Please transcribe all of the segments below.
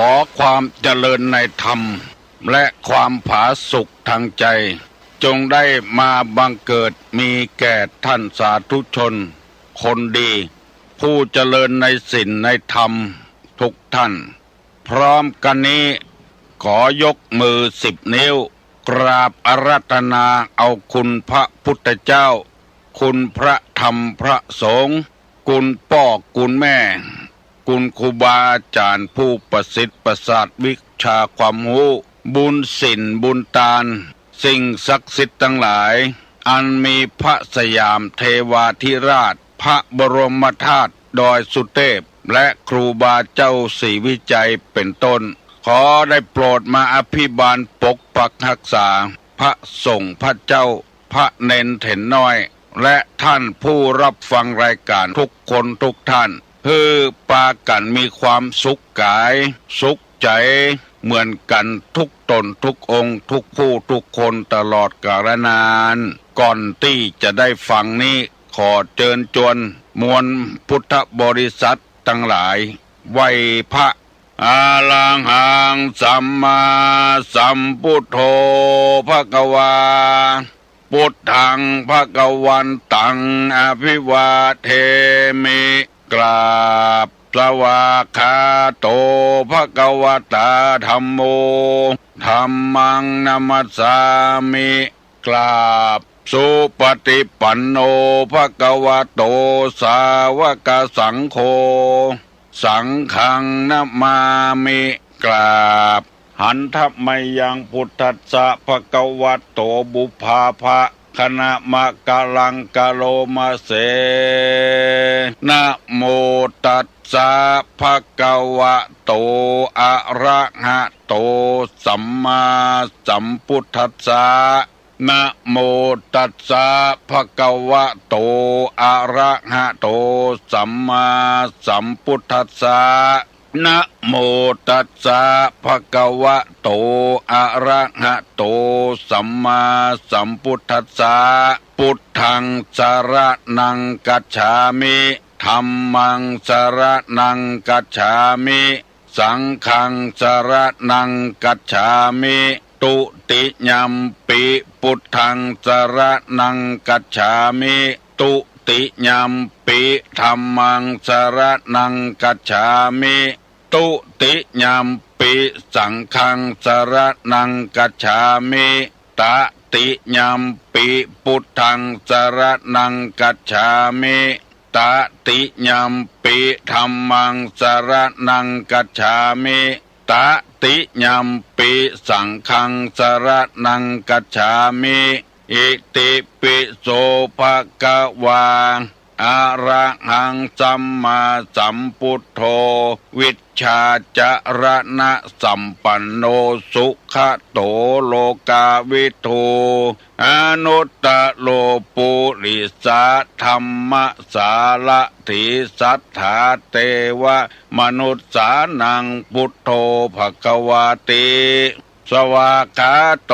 อความเจริญในธรรมและความผาสุกทางใจจงได้มาบังเกิดมีแก่ท่านสาธุชนคนดีผู้เจริญในศีลในธรรมทุกท่านพร้อมกันนี้ขอยกมือ10 นิ้วกราบอาราธนาเอาคุณพระพุทธเจ้าคุณพระธรรมพระสงฆ์คุณพ่อคุณแม่คุณครูบาอาจารย์ผู้ประสิทธิ์ประสาทวิชาความรู้บุญศีลบุญทานสิ่งศักดิ์สิทธิ์ทั้งหลายอันมีพระสยามเทวาธิราชพระบรมธาตุดอยสุเทพและครูบาเจ้าศรีวิจัยเป็นต้นขอได้โปรดมาอภิบาลปกปักรักษาพระสงฆ์พระเจ้าพระเนนเถนน้อยและท่านผู้รับฟังรายการทุกคนทุกท่านเพื่อปากันมีความสุขกายสุขใจเหมือนกันทุกตนทุกองค์ทุกผู้ทุกคนตลอดกาลนานก่อนที่จะได้ฟังนี้ขอเชิญชวนมวลพุทธบริษัททั้งหลายไหว้พระอะระหังสัมมาสัมพุทโธภควาพุทธังภวันตังอภิวาเทมิกราบสวากขาโตภควตาธัมโมธัมมังนัมสสามิกราบสุปฏิปันโนภควโตสาวกสังโฆสังฆังนะมามิกราบหันทัพไมยังพุทธัสสะภควโตบุพาภะคณะมะกะลังกะโลมาเสนะโมตัสสะภะคะวะโตอะระหะโตสัมมาสัมพุทธัสสะนะโมตัสสะภะคะวะโตอะระหะโตสัมมาสัมพุทธัสสะนะโมตัสสะภะคะวะโตอะระหะโตสัมมาสัมพุทธัสสะพุทธังสรณังกัจฉามิธัมมังสรณังกัจฉามิสังฆังสรณังกัจฉามิตุติยัมปิพุทธังสรณังกัจฉามิตุติยัมปิธัมมังสรณังกัจฉามิตุติยัมปิสังฆังสรณังกัจฉามิตติยัมปิพุทธังสรณังกัจฉามิตติยัมปิธัมมังสรณังกัจฉามิตติยัมปิสังฆังสรณังกัจฉามิอิติปิโสภะคะวาอะระหังสัมมาสัมพุทโธวิชชาจรณะสัมปันโนสุขโตโลกาวิทูอนุตตโลปุริสาธัมมสารถิสัทธาเทวมนุสสานังพุทโธภควาติสวากขาโต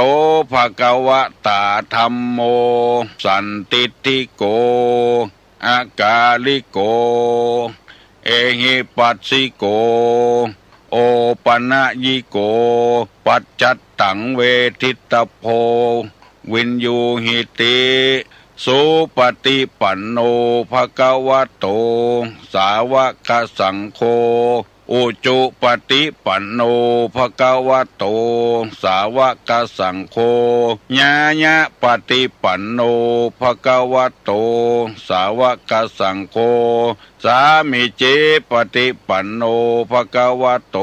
ภควตาธัมโมสันติติโกอากาลิโกเอหิปัสสิโกโอปนะยิโกปัจจัตตังเวทิตโพวินยูหิติสุปฏิปันโนภควโตสาวกสังโฆอุจุปฏิปันโนภควโตสาวกสังโฆญาญะปฏิปันโนภควโตสาวกสังโฆสามิเจปฏิปันโนภควโต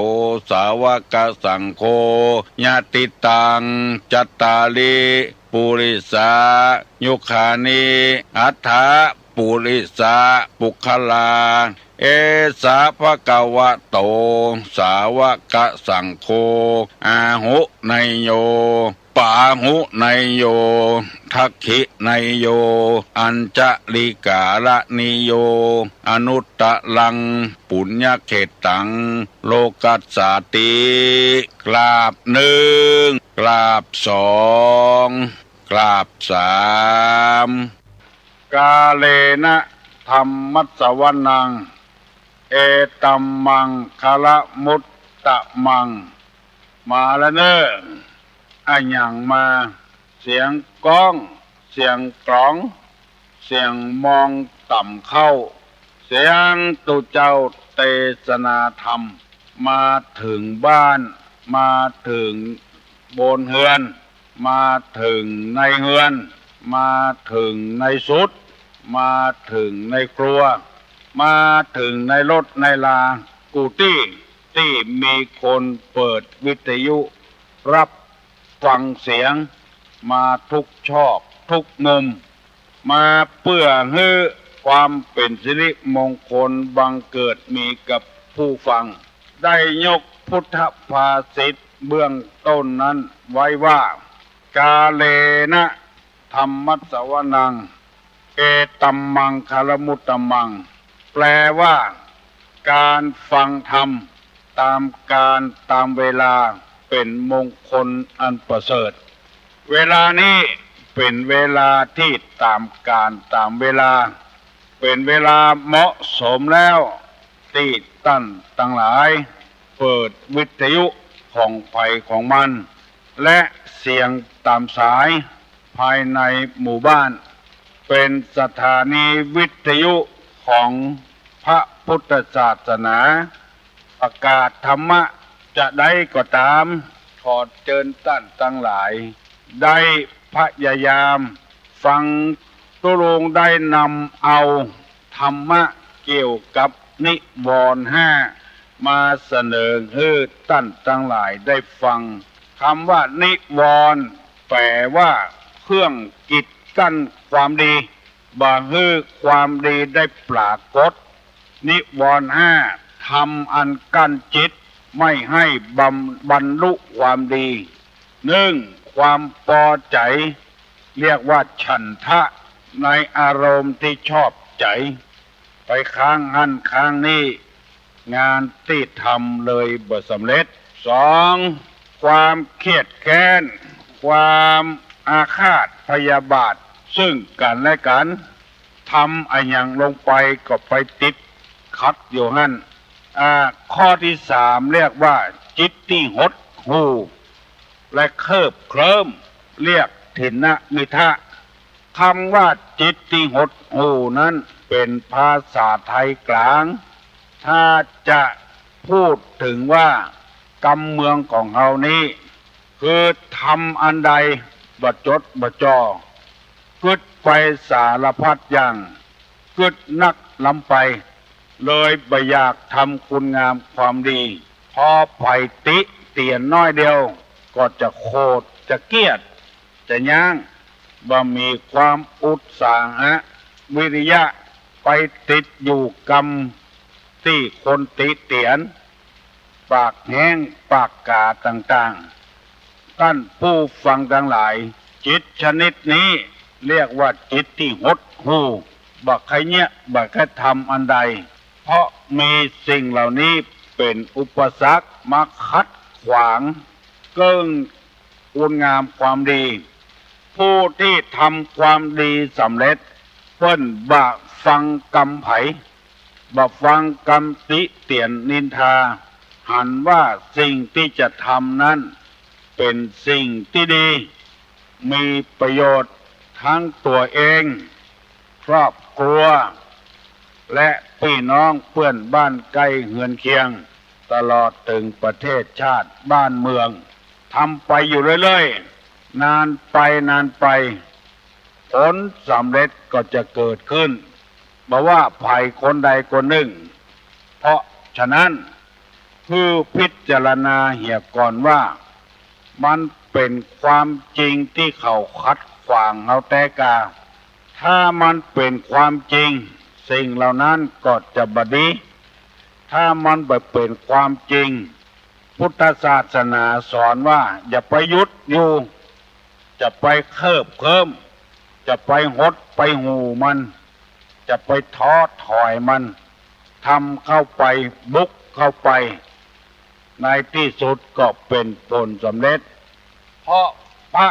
สาวกสังโฆญาติตังจัตตาลิปุริสายุคานิอัฏฐปุริสาปุคลาเอสาภะคะวะโตสาวกสังโฆอาหุไนโยปาหุไนโยทักขิไนโยอัญจลิกาละนิโยอนุตตลังปุญญเขตังโลกัสสาติกราบหนึ่งกราบสองกราบสามกาเลนะธัมมัสสวนังเอตัมมังคละมุต ตะมังมาแล้วเนอะอะหยังมาเสียงก้องเสียงกลองเสียงมองต่ำเข้าเสียงตุเจ้าเทศนาธรรมมาถึงบ้านมาถึงบนเฮือนมาถึงในเฮือนมาถึงในสุดมาถึงในครัวมาถึงในรถในลากูตี้ที่มีคนเปิดวิทยุรับฟังเสียงมาทุกชอบทุกมุมมาเพื่อให้ความเป็นสิริมงคลบังเกิดมีกับผู้ฟังได้ยกพุทธภาษิตเบื้องต้นนั้นไว้ว่ากาเลนะธรรมัสสวนังเอตัมมังคารมุตตมังแปลว่าการฟังธรรมตามการตามเวลาเป็นมงคลอันประเสริฐเวลานี้เป็นเวลาที่ตามการตามเวลาเป็นเวลาเหมาะสมแล้วที่ตั้นทั้งหลายเปิดวิทยุของไผ่ของมันและเสียงตามสายภายในหมู่บ้านเป็นสถานีวิทยุของพระพุทธศาสนาประกาศธรรมะจะได้ก็ตามขอเชิญท่านทั้งหลายได้พยายามฟังตุลงได้นำเอาธรรมะเกี่ยวกับนิวรณ์ห้ามาเสนอให้ท่านทั้งหลายได้ฟังคำว่านิวรณ์แปลว่าเครื่องกีดกั้นความดีบ่ให้ความดีได้ปรากฏนิวรณ์ห้าทำอันกั้นจิตไม่ให้บรรลุความดีหนึ่งความพอใจเรียกว่าฉันทะในอารมณ์ที่ชอบใจไปค้างหันค้างนี้งานที่ทำเลยบ่สำเร็จสองความเครียดแค้นความอาฆาตพยาบาทซึ่งกันและกันทำอะไรอย่างลงไปก็ไปติดขัดอยู่นั่นข้อที่สามเรียกว่าจิตที่หดหู่และเคิบเคลิ้มเรียกถินนะมิทะคำว่าจิตที่หดหู่นั้นเป็นภาษาไทยกลางถ้าจะพูดถึงว่ากำเมืองของเรานี้คือทำอันใดบัดจดบัดจอเกิดไปสารพัดอย่างเกิดนักลำไปเลยบ่อยากทำคุณงามความดีพอไผ่ติเตียนน้อยเดียวก็จะโคตรจะเกียดจะย่างบ่มีความอุตสาหะวิริยะไปติดอยู่กรรมที่คนติเตียนปากแห้งปากกาต่างๆท่านผู้ฟังทั้งหลายจิตชนิดนี้เรียกว่าจิตที่หดหู่บักใครเนี่ยบักใครทำอันใดเพราะมีสิ่งเหล่านี้เป็นอุปสรรคมาคัดขวางเกิ้งคุณงามความดีผู้ที่ทำความดีสำเร็จเพิ่นบะฟังกำไผบะฟังกำติเตียนนินทาหันว่าสิ่งที่จะทำนั้นเป็นสิ่งที่ดีมีประโยชน์ทั้งตัวเองครอบครัวและพี่น้องเพื่อนบ้านใกล้เฮือนเคียงตลอดถึงประเทศชาติบ้านเมืองทำไปอยู่เรื่อยๆนานไปผลสำเร็จก็จะเกิดขึ้นบอกว่าภัยคนใดคนหนึ่งเพราะฉะนั้นคือพิจารณาเหี่ยก่อนว่ามันเป็นความจริงที่เขาคัดขวางเอาแต่กาถ้ามันเป็นความจริงสิ่งเหล่านั้นก็จะบดีถ้ามันไม่เป็นความจริงพุทธศาสนาสอนว่าอย่าไปยุดอยู่จะไปเคิบเคิมจะไปหดไปหูมันจะไปท้อถอยมันทำเข้าไปบุกเข้าไปในที่สุดก็เป็นผลสำเร็จเพราะพระ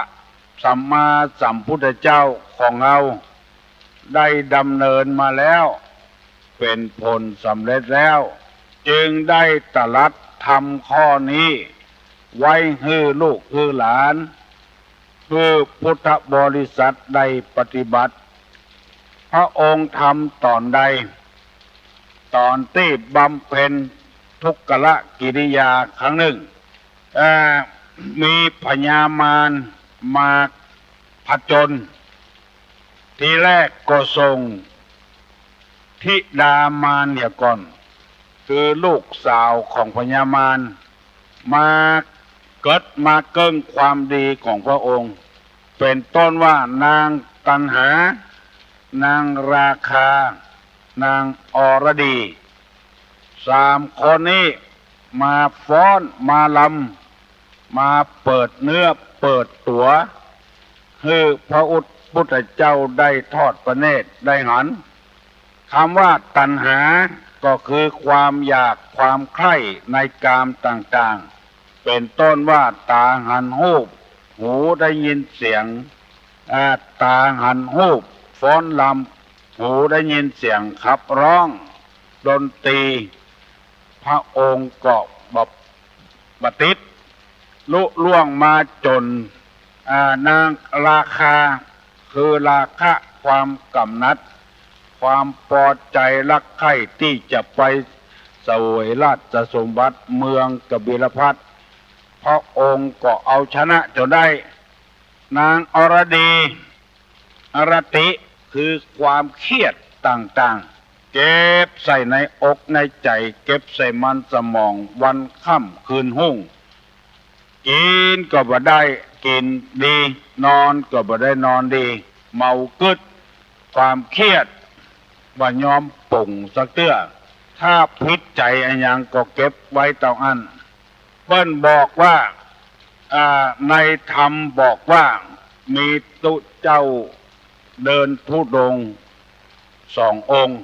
สัมมาสัมพุทธเจ้าของเราได้ดำเนินมาแล้วเป็นผลสำเร็จแล้ว จึงได้ตรัสทำข้อนี้ไว้ให้ลูกให้หลานคือพุทธบริษัทได้ปฏิบัติ พระองค์ทำตอนใดตอนที่บำเพ็ญทุกขละกิริยาครั้งหนึ่งมีพญามารมาผจญทีแรกก็ส่งธิดามารเนี่ยก่อนคือลูกสาวของพญามารมาเกิดมาเกิ้งความดีของพระองค์เป็นต้นว่านางตัณหานางราคานางอรดี3 คนนี้มาฟ้อนมาลำมาเปิดเนื้อเปิดตัวให้พระพุทธเจ้าได้ทอดพระเนตรได้หันคำว่าตัณหาก็คือความอยากความใคร่ในกามต่างๆเป็นต้นว่าตาหันหูปหูได้ยินเสียงตาหันหูปฟ้อนลำหูได้ยินเสียงขับร้องดนตรีพระองค์ก็บติดลุล่วงมาจนนางราคาคือราคะความกำนัดความพอใจรักใคร่ที่จะไปเสวยราชสมบัติเมืองกบิลพัสดุพระองค์ก็เอาชนะจนได้นางอรดีอรติคือความเครียดต่างๆเก็บใส่ในอกในใจเก็บใส่มันสมองวันค่ำคืนหุ่งกินก็บ่ได้กินดีนอนก็บ่ได้นอนดีเมากึดความเครียดว่ายอมป่งสักเตื้อถ้าพิษใจอันยังก็เก็บไว้ตรงอันเปิ้นบอกว่าในธรรมบอกว่ามีตุเจ้าเดินธุดงค์2 องค์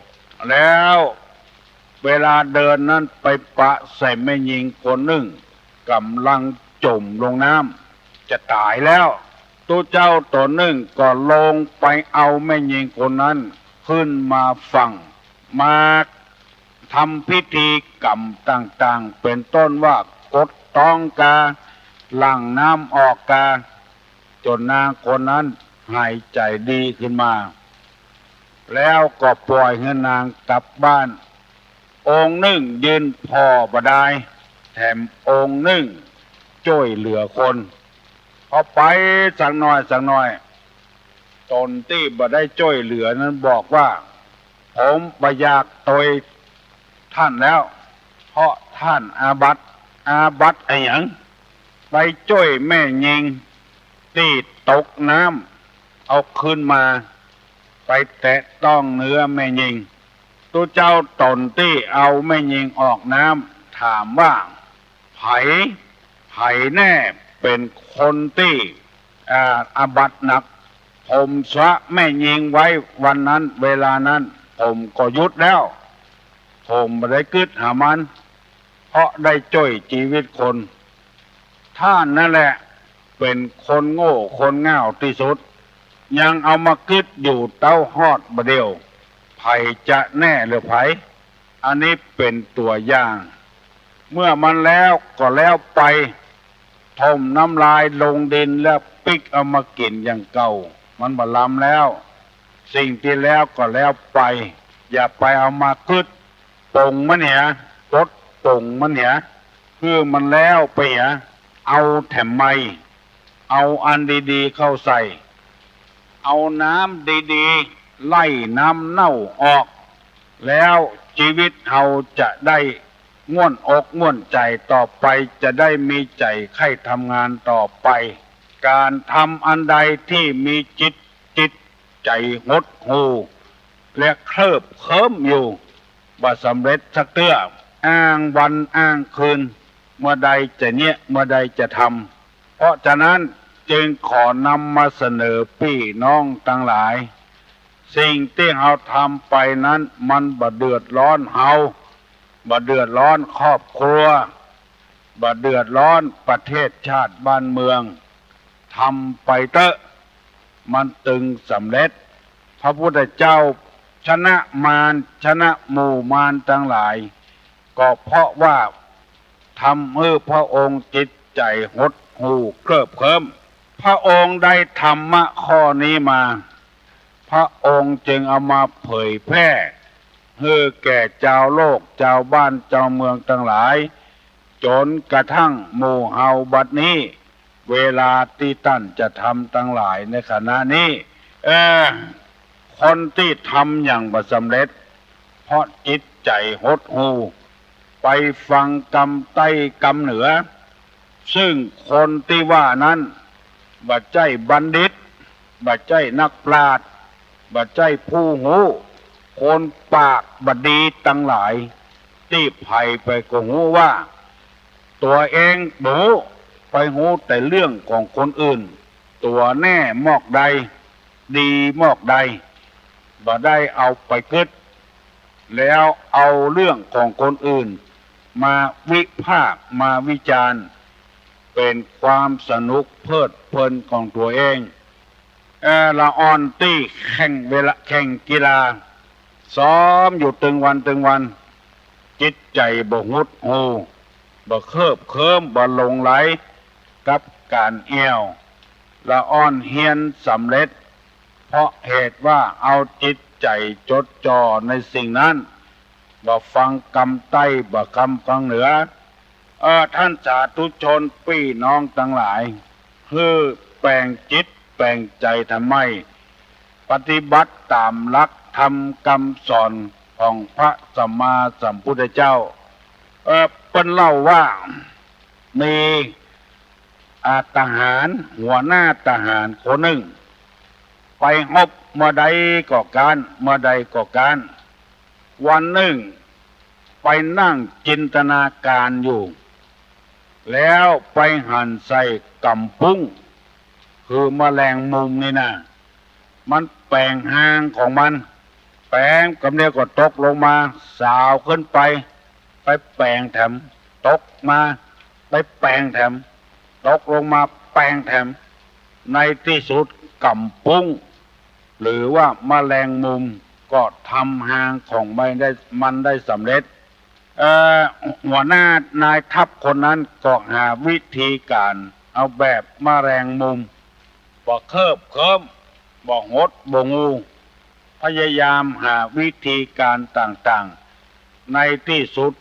แล้วเวลาเดินนั้นไปปะใส่แม่หญิงคนหนึ่งกำลังจมลงน้ำจะตายแล้วตุเจ้าตนหนึ่งก็ลงไปเอาแม่หญิงคนนั้นขึ้นมาฝั่งมาทำพิธีกรรมต่างๆเป็นต้นว่ากดต้องกาหลั่งน้ำออกกาจนนางคนนั้นหายใจดีขึ้นมาแล้วก็ปล่อยให้นางกลับบ้านองค์หนึ่งยืนพอบดายแถมองค์หนึ่งช่วยเหลือคนพอไปสักหน่อยตนที่บ่ได้ช่วยเหลือนั้นบอกว่าผมบ่อยากตวยท่านแล้วเพราะท่านอาบัติไอ้หยังไปช่วยแม่ยิงที่ตกน้ำเอาขึ้นมาไปแตะต้องเนื้อแม่ยิงตัวเจ้าตนที่เอาแม่ยิงออกน้ำถามว่าไผแน่เป็นคนที่อาบัติหนักผมสะแม่ยิงไว้วันนั้นเวลานั้นผมก็ยุดแล้วผมไม่ได้กึดหามันเพราะได้ช่วยชีวิตคนท่านนั่นแหละเป็นคนโง่คนง่าวที่สุดยังเอามากึดอยู่เต้าฮอดบเดียวไผจะแน่หรือไผอันนี้เป็นตัวอย่างเมื่อมันแล้วก็แล้วไปถมน้ำลายลงดินแล้วปิกเอามากินอย่างเก่ามันบล้ำแล้วสิ่งที่แล้วก็แล้วไปอย่าไปเอามากึดปงมันเหียรถปงมันเหียคือมันแล้วไปเหียเอาแถมไม่เอาอันดีๆเข้าใส่เอาน้ำดีๆไล่น้ำเน่าออกแล้วชีวิตเราจะได้ง่วนอกง่วนใจต่อไปจะได้มีใจใคร่ทำงานต่อไปการทำอันใดที่มีจิตใจหดหู่และเคลิบเคลิ้มอยู่บ่สำเร็จสักเตื้ออ้างวันอ้างคืนเมื่อใดจะเมื่อใดจะทำเพราะฉะนั้นจึงขอนำมาเสนอพี่น้องทั้งหลายสิ่งที่เราทำไปนั้นมันบ่เดือดร้อนเฮาบ่เดือดร้อนครอบครัวบ่เดือดร้อนประเทศชาติบ้านเมืองทำไปเถอะมันตึงสำเร็จพระพุทธเจ้าชนะมารชนะหมู่มารทั้งหลาย ก็เพราะว่าทำให้พระองค์จิตใจหดหู่เคลิบเคลิ้มพระองค์ได้ธรรมะข้อนี้มาพระองค์จึงเอามาเผยแพร่ให้แก่เจ้าโลกเจ้าบ้านเจ้าเมืองทั้งหลายจนกระทั่งหมู่เฮาบัดนี้เวลาที่ท่านจะทำทั้งหลายในขณะนี้คนที่ทำอย่างบ่สำเร็จเพราะจิตใจหดหู่ไปฟังกรรมใต้กรรมเหนือซึ่งคนที่ว่านั้นบ่ใจบัณฑิตบ่ใจนักปราชญ์บ่ใจผู้หูคนปากบดีทั้งหลายที่ไผ่ไปก็หูว่าตัวเองหูไปหูแต่เรื่องของคนอื่นตัวแน่มอกใดดีมอกใดบ่ได้เอาไปคิดแล้วเอาเรื่องของคนอื่นมาวิพากษ์มาวิจารณ์เป็นความสนุกเพลิดเพลินของตัวเองละอ่อนตี้แข่งเวลาแข่งกีฬาซ้อมอยู่ตึงวันจิตใจบ่หดหู่บ่เคลิบเคลิ้มบ่หลงไหลกับการเอี่ยวละอ่อนเฮียนสำเร็จเพราะเหตุว่าเอาจิตใจจดจ่อในสิ่งนั้นบ่ฟังกรรมใต้บ่คำฟังเหนือท่านสาธุชนพี่น้องทั้งหลายคือแปลงจิตแปลงใจทำไมปฏิบัติตามหลักธรรมคำสอนของพระสัมมาสัมพุทธเจ้าเพิ่นเล่าว่ามีทหารหัวหน้าทหารคนหนึ่งไปรบเมื่อใดก็การวันหนึ่งไปนั่งจินตนาการอยู่แล้วไปหั่นใส่กำปุ้งคือแมลงมุมนี่นะมันแปลงหางของมันแปลงกำเดียวก็ตกลงมาสาวขึ้นไปแปลงแถมตกมาไปแปลงแถมตกลงมาแปลงแถมในที่สุดกำปุ้งหรือว่าแมลงมุมก็ทำหางของมันได้สำเร็จหัวหน้านายทัพคนนั้นก็หาวิธีการเอาแบบแมลงมุมบ่เคลิบเคลิ้มบ่หดบ่งูพยายามหาวิธีการต่างๆในที่สุด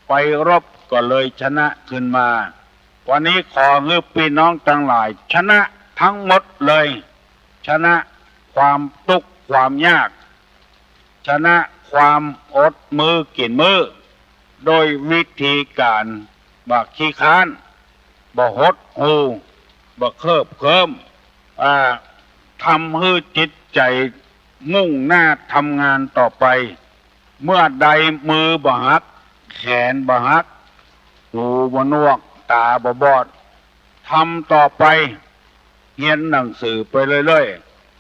ไปรบก็เลยชนะขึ้นมาวันนี้ขอให้พี่น้องทั้งหลายชนะทั้งหมดเลยชนะความทุกข์ความยากชนะความอดมือกินมือโดยวิธีการบ่ขี้ค้านบ่หดหูบ่เคลิบเคลิ้มทำให้จิตใจมุ่งหน้าทำงานต่อไปเมื่อใดมือบ่หักแขนบ่หักหูบ่หนวกตาบ่บอดทำต่อไปเรียนหนังสือไปเรื่อย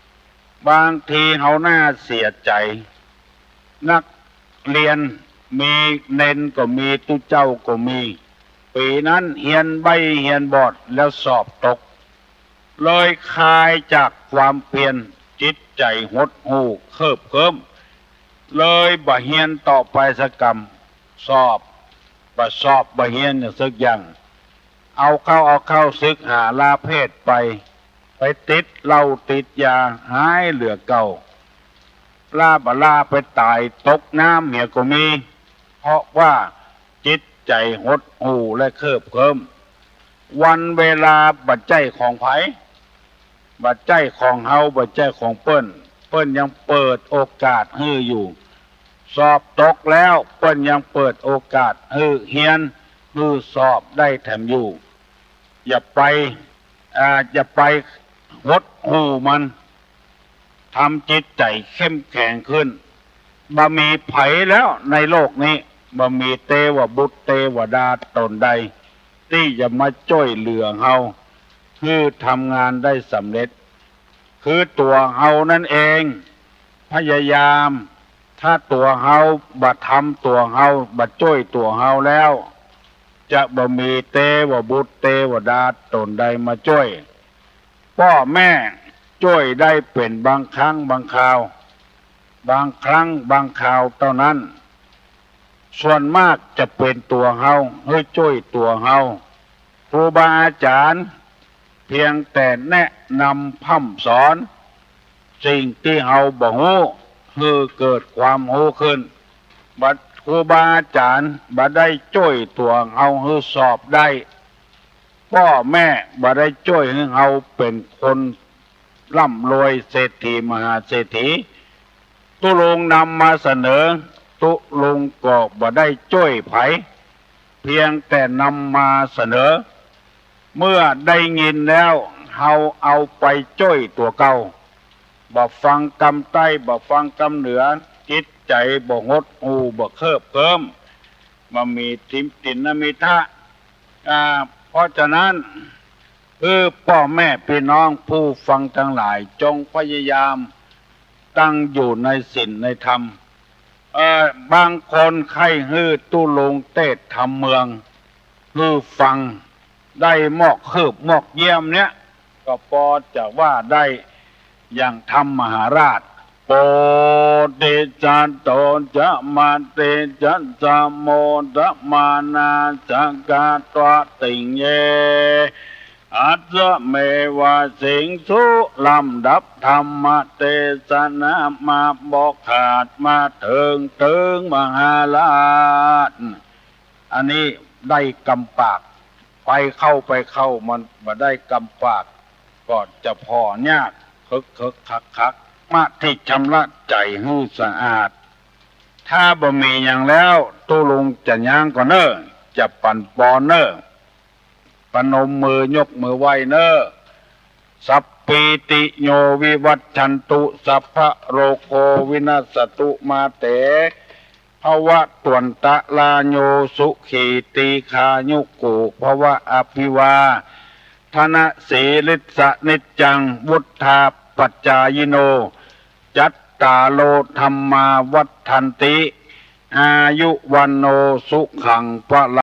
ๆบางทีเฮาหน้าเสียใจนักเรียนมีเน้นก็มีตุเจ้าก็มีปีนั้นเรียนใบเรียนบอดแล้วสอบตกเลยคลายจากความเพียรจิตใจหดหู่เคลิบเคลิ้มเลยบ่เรียนต่อไปสักกรรมสอบบ่เรียนสักอย่างเอาเข้าศึกหาลาเพศไปติดเหล้าติดยาหายเหลือเก่าลาไปตายตกน้ำเมียก็มีเพราะว่าจิตใจหดหู่และเคลิบเคลิ้มวันเวลาบัดใจของไผบัดใจของเฮาบัดใจของเปิ้นยังเปิดโอกาสให้อยู่สอบตกแล้วเปิ้นยังเปิดโอกาสให้เรียนให้สอบได้แถมอยู่อย่าไปหดหู่มันทำจิตใจเข้มแข็งขึ้นบ่มีไผแล้วในโลกนี้บ่มีเทวบุตรเทวดาตนใดที่จะมาช่วยเหลือเฮาคือทำงานได้สำเร็จคือตัวเฮานั่นเองพยายามถ้าตัวเฮาบ่ทำตัวเฮาบ่ช่วยตัวเฮาแล้วจะบ่มีเทวบุตรเทวดาตนใดมาช่วยพ่อแม่ช่วยได้เป็นบางครั้งบางคราวเท่านั้น ส่วนมากจะเป็นตัวเฮาเฮ้ยจ้อยตัวเฮาครูบาอาจารย์เพียงแต่แนะนำพร่ำสอนสิ่งที่เฮาบ่ฮู้คือเกิดความรู้ขึ้นบัดครูบาอาจารย์บ่ได้จ้อยตัวเฮาให้สอบได้พ่อแม่บ่ได้จ้อยให้เฮาเป็นคนร่ำรวยเศรษฐีมหาเศรษฐีตุลงนำมาเสนอตุลงก็บ่ได้จ้อยไผเพียงแต่นำมาเสนอเมื่อได้ยินแล้วเฮาเอาไปจ้อยตัวเก่าบ่ฟังกำใต้บ่ฟังกำเหนือจิตใจบ่งดหูบ่เคิบเคิมบ่มีทิมตินมิทะเพราะฉะนั้นพ่อแม่พี่น้องผู้ฟังทั้งหลายจงพยายามตั้งอยู่ในศีลในธรรมบางคนใครตุลงเตศธรรมเมืองฟังได้มอกคืบมอกเยี่ยมเนี้ยก็พอจะว่าได้อย่างธรรมมหาราชโปเตจันโตจะมาเตจันจามโมตมานาจักกาตวติงเยอาจจะเมวะสิงสุลำดับธรรมเทศนามาบอกขาดมาถึงมหาราชอันนี้ได้กำปากไปเข้ามันมาได้กำปากก็จะพอยากคักมาที่ชำระใจให้สะอาดถ้าบ่มีอย่างแล้วตุลุงจะย่างก่อนเนอจะปั่นปอนเนอปนมมือยกมือไหวเนอสัพปิติโยวิวัชชันตุสัพพะโรโควินัสตุมาเตภวะตวนตะลาโยสุขีตีคายุกุภวะอภิวาธนะสีลิสะนิจจังวุฒาปัจจายโนจัตตาโลธรรมาวัฏันติอายุวันโนสุขังพระ